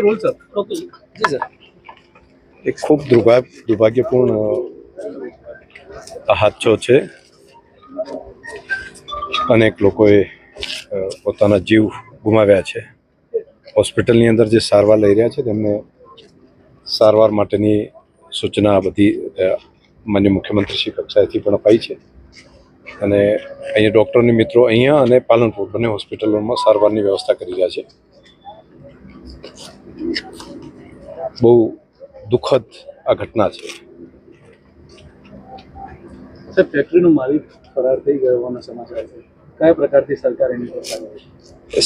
Role sir okay જી sir એક ખૂબ દુર્ભાગ્યપૂર્ણ હાદસો છે. અનેક લોકોએ પોતાના જીવ ગુમાવ્યા છે. હોસ્પિટલની અંદર જે સારવાર લઈ રહ્યા છે તેમને સારવાર માટેની સૂચના બધી માન્ય મુખ્યમંત્રીશ્રી કક્ષાએથી પણ અપાઈ છે અને અહીંયા ડૉક્ટરની મિત્રો અહીંયા અને પાલનપુર બંને હોસ્પિટલોમાં સારવારની વ્યવસ્થા કરી રહ્યા છે. બહુ દુઃખદ આ ઘટના છે. સર ફેક્ટરીનો માલિક ફરાર થઈ ગયો હોવાના સમાચાર છે. કયા પ્રકારથી સરકાર એની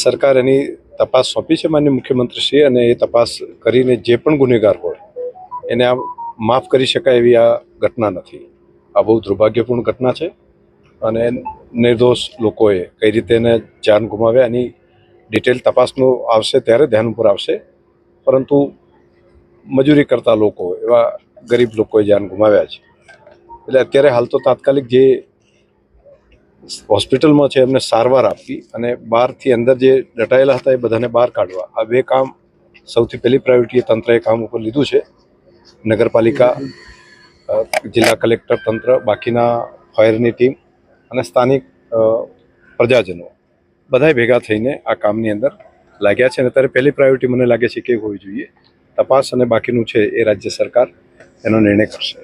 સરકાર એની તપાસ સોંપી છે માન્ય મુખ્યમંત્રીશ્રી અને એ તપાસ કરીને જે પણ ગુનેગાર હોય એને આ માફ કરી શકાય એવી આ ઘટના નથી. આ બહુ દુર્ભાગ્યપૂર્ણ ઘટના છે અને નિર્દોષ લોકોએ કઈ રીતે એને જાન ગુમાવ્યા એની ડિટેલ તપાસનું આવશે ત્યારે ધ્યાન ઉપર આવશે. પરંતુ મજૂરી કરતા લોકો એવા ગરીબ લોકોએ જાન ગુમાવ્યા છે. એટલે અત્યારે હાલ તો તાત્કાલિક જે હોસ્પિટલમાં છે એમને સારવાર આપવી અને બહારથી અંદર જે દટાયેલા હતા એ બધાને બહાર કાઢવા, આ બે કામ સૌથી પહેલી પ્રાયોરિટી તંત્રએ કામ ઉપર લીધું છે. નગરપાલિકા, જિલ્લા કલેક્ટર તંત્ર, બાકીના ફાયરની ટીમ અને સ્થાનિક પ્રજાજનો બધાએ ભેગા થઈને આ કામની અંદર લાગ્યા છે અને અત્યારે પહેલી પ્રાયોરિટી મને લાગે છે કે હોવી જોઈએ તપાસ અને બાકીનું છે એ રાજ્ય સરકાર એનો નિર્ણય કરશે.